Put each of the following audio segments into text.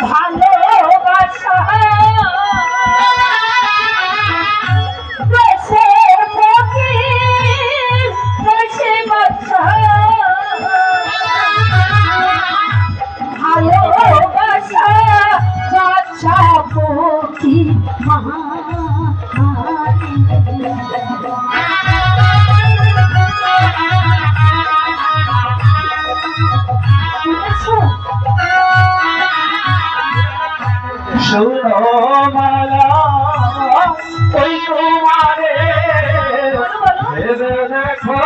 ভালোবাসা মালা ওই তোমারে ভেবে দেখো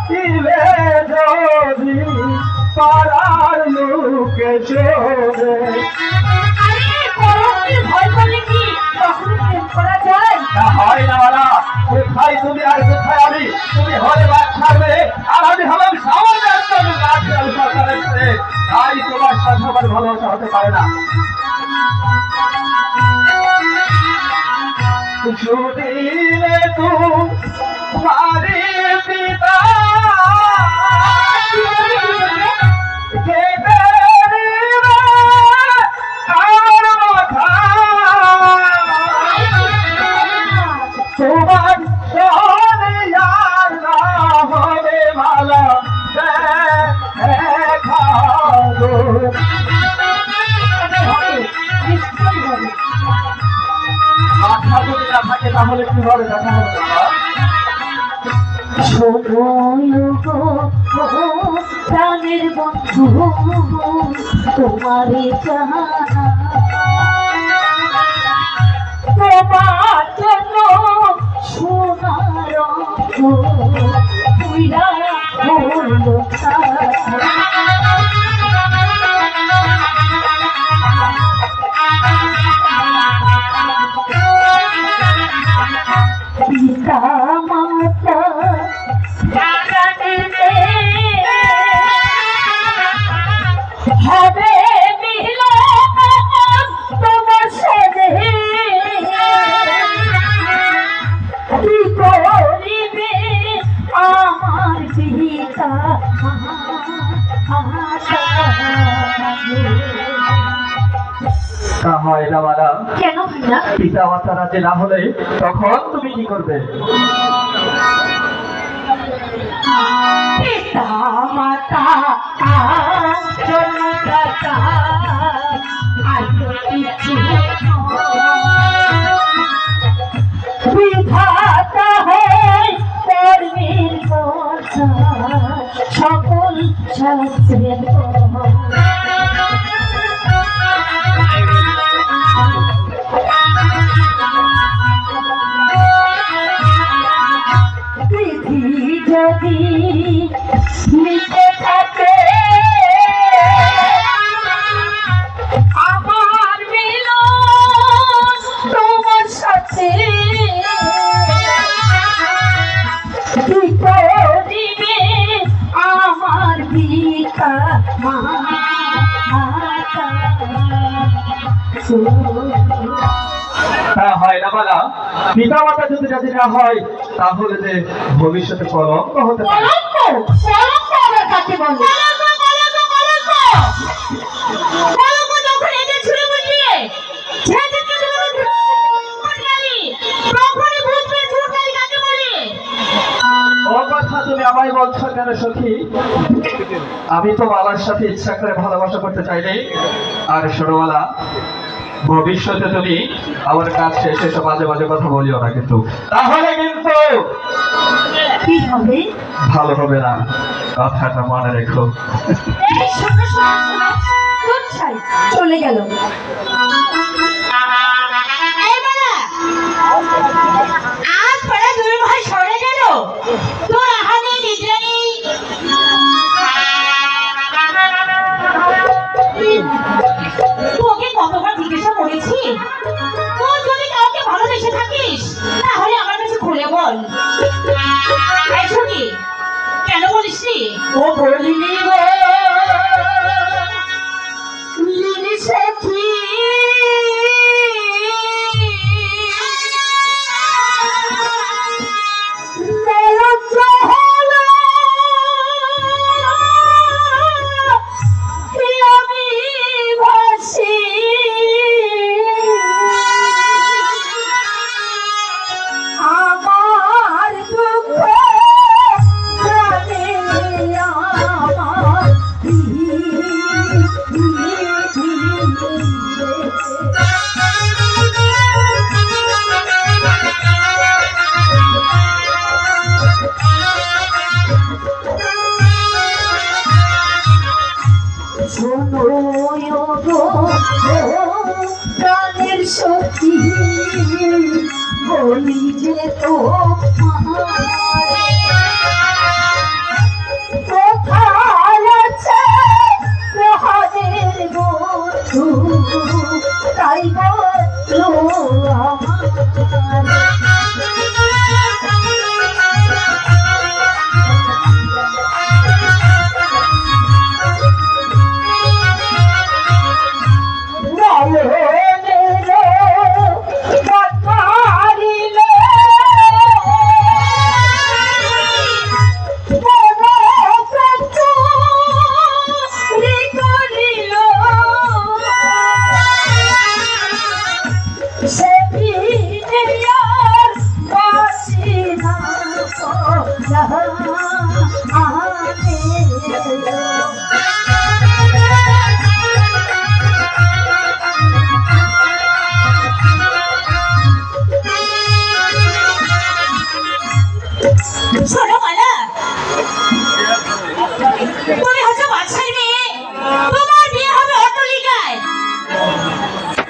দিলে যদি পাড়ার লোকে চলে হয় না মালা কোথায় তুমি আর কোথায় আমি তুমি হলে বাদ ছাড়বে আর আমি হলাম সামান্য একজন রাজলাল সরকারের ছেলে তাই তোমার সাথে আমার ভালোবাসা হতে পারে না ছুটিলে তোমারি পিতা তাহলে কি হবে দেখা হবে প্রাণের বন্ধু তোমারে তোমার জন্য সোনার পিতা মাতা হবে মিলন তোমার সাথে কি করিবে আমার পিতা হয় না মালা কেন ভাইয়া পিতা মাতা রাজি না হলে তখন তুমি কি করবে পিতা মাতা জনতা আর কিছু পৃথিবী যদি মিশে থাকে আমার মিলন তোমার সাথে কি করিবে আমার ভিক্ষা মাতা তা হয় না বলা, পিতা মাতা যদি রাজি না হয় তাহলে যে ভবিষ্যতে কলঙ্ক হতে পারে। কলঙ্ক আবার কাকে বলে? কলঙ্ক যখন এদের ছুঁড়ে বুঝিয়ে তখনই বুঝবে চুরকালি কাকে বলে। ও কথা তুমি আমায় বলছো কেন সখী? আমি তো মালার সাথে ইচ্ছা করে ভালোবাসা করতে চাইনি। আর ছোটবেলা, ভবিষ্যতে তুমি আমার কাছে এসে সব বাজে বাজে কথা বলিও না, কিন্তু তাহলে কিন্তু কি হবে? ভালো হবে না, কথাটা মনে রেখো। এই শোনো শোনো শোনো, কোথায় চলে গেল? এই বাবা, আজ পাড়া দুই ভাই সরে গেল, তোর আহানে নিদ্রা নেই। তোকে কতবার জিজ্ঞাসা করেছি, তুই যদি কাউকে ভালোবেসে থাকিস তাহলে আমার কাছে খুলে বল। এই শুনি, কেন বলিসনি? ও বলিনি গো লিলিসে কি প্রাণের শক্তি বলি যে তো কোথায় আছে প্রহারের বন্ধু তাই বল